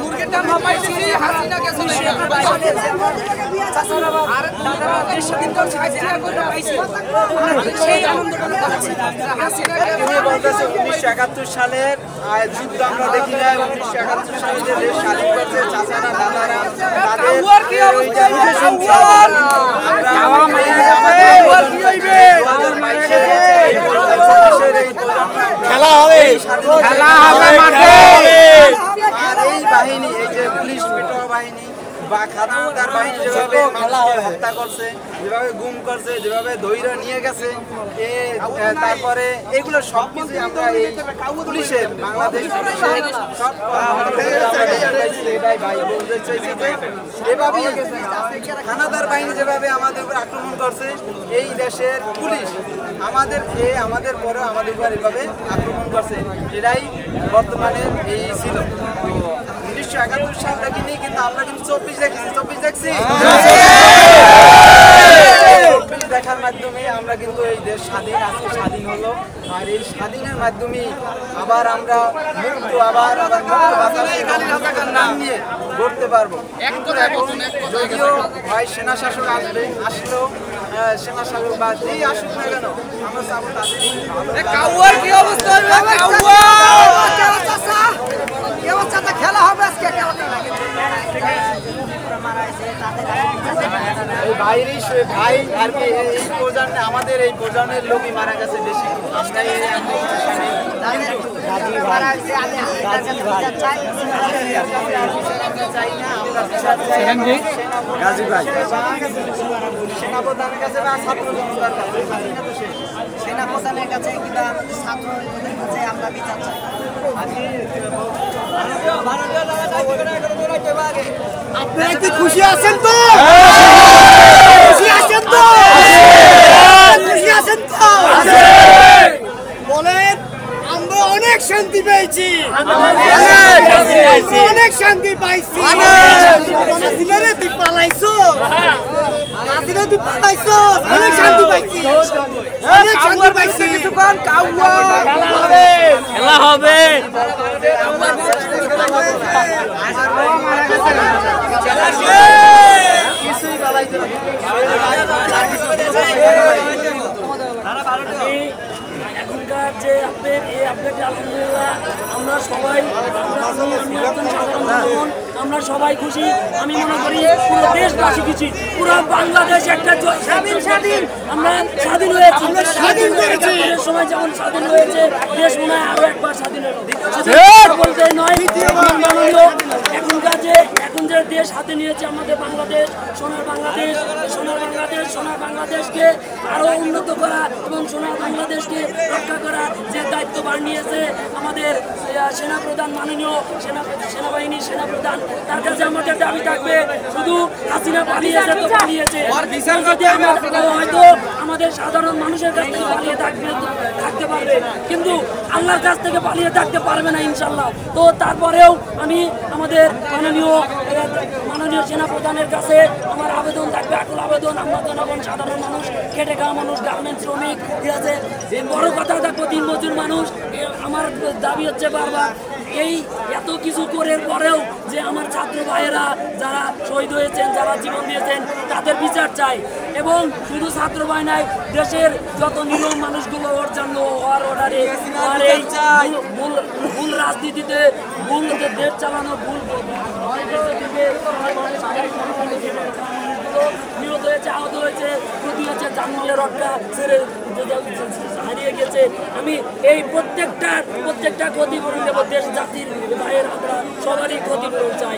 মুরগির দাম পাইছি হাসিনা গেছে আর দেশ স্বাধীন করছে হাসিনা করে পাইছি সেই আনন্দটা পাচ্ছি হাসিনা বলতেছে 1971 সালের যুদ্ধ আমরা দেখি না 1971 সালে যে দেশ স্বাধীন করছে চাচারা দাদারা তাদের কি অবস্থা খেলা হবে মাঠে আর এই বাহিনী এই যে পুলিশ পেট্রোল বাহিনী বা খানাদার বাহিনী যেভাবে মানুষকে হত্যা করছে, যেভাবে গুম করছে, যেভাবে ধৈর্য নিয়ে গেছে, তারপরে এগুলো সবকিছু আমরা এই পুলিশের বাংলাদেশ পুলিশের সব এটাই ভাই বলতে চাইছি যে এভাবেই খানাদার বাহিনী যেভাবে আমাদের উপর আক্রমণ করছে এই দেশের পুলিশ আমাদের পরেও আমাদের উপর এভাবে আক্রমণ করছে, এটাই বর্তমানে এই ছিল। 1971 সাল দেখিনি কিন্তু আমরা কিন্তু 24 দেখেছি 24 দেখছি দেখার মাধ্যমে আমরা কিন্তু এই দেশ স্বাধীন আজকে স্বাধীন হলো আর এই স্বাধীনের মাধ্যমে আবার আমরা মুক্ত আবার নাম নিয়ে গড়তে পারবো। যদিও ভাই সেনা শাসক আসলেও সেনা শাসক বা যেই আসুক না কেন আমরা চাবো তাদের কি অবস্থা খেলা হবে আজকে ভাই আর কি এই প্রজন্মে আমাদের এই প্রজন্মের লোকই মারা গেছে বেশি। সেনাপ্রধানের কাছে বা ছাত্র জনতার কাছে সেনাপ্রধানের কাছে কিংবা ছাত্রদের কাছে আমরা বিচার চাই। আপনারা কি খুশি আছেন তো? খুশি আছেন তো? খুশি আছেন তো? বলেন আমরা অনেক শান্তি পেয়েছি, অনেক শান্তি পাইছি। নাজিরে তুই পালাইছো, নাজিরে তুই পালাইছো, অনেক শান্তি পাইছি, অনেক শান্তি পাইছি। খেলা হবে কিছুই পালাইছে এখনকার যে আপডেট এই আপডেটে আলহামদুলিল্লাহ আমরা সবাই আমরা সবাই খুশি। আমি মনে করি পুরো দেশবাসী খুশি, পুরো বাংলাদেশ একটা স্বাধীন আমরা স্বাধীন হয়েছি, স্বাধীন করেছি সময় যেমন স্বাধীন হয়েছে দেশ মনে হয় আরো একবার স্বাধীন হলো বলতে নয়। এখন যে দেশ হাতে নিয়েছে আমাদের বাংলাদেশ, সোনার বাংলাদেশ, সোনার বাংলাদেশ, সোনার বাংলাদেশকে আরো উন্নত করা এবং সোনার বাংলাদেশকে রক্ষা করা যে দায়িত্বভার নিয়েছে আমাদের সেনাপ্রধান, মাননীয় সেনাবাহিনীর সেনাপ্রধান, তার কাছে আমাদের দাবি থাকবে শুধু হাসিনা পালিয়েছে তো পালিয়েছে, হয়তো আমাদের সাধারণ মানুষের কাছ থেকে পালিয়ে থাকতে পারবে কিন্তু আল্লাহর কাছ থেকে পালিয়ে থাকতে পারবে না ইনশাল্লাহ। তো তারপরেও আমি আমাদের মাননীয় সেনাপ্রধানের কাছে আমার আবেদন থাকবে, আকুল আবেদন। আমরা জনগণ সাধারণ মানুষ, খেটে খাওয়া মানুষ, গার্মেন্টস শ্রমিক, ঠিক আছে, বড় কথা থাকবো দিন মজুর মানুষ। আমার দাবি হচ্ছে বারবার এই এত কিছু করার পরেও যে আমার ছাত্র ভাইয়েরা যারা শহীদ হয়েছেন, যারা জীবন দিয়েছেন তাদের বিচার চাই এবং শুধু ছাত্র ভাই নাই, দেশের যত নিরীহ মানুষগুলো ওর জন্য হওয়ার অর্ডারে আর এই ভুল রাজনীতিতে ভুল দেশ চালানো ভুল নিহত হয়েছে, আহত হয়েছে, ক্ষতি হয়েছে, জানমালের রক্ষা ছেড়ে হারিয়ে গেছে। আমি এই প্রত্যেকটা ক্ষতিপূরণ দেবো, দেশ জাতির ভাইয়ের আমরা সবারই ক্ষতিপূরণ চাই।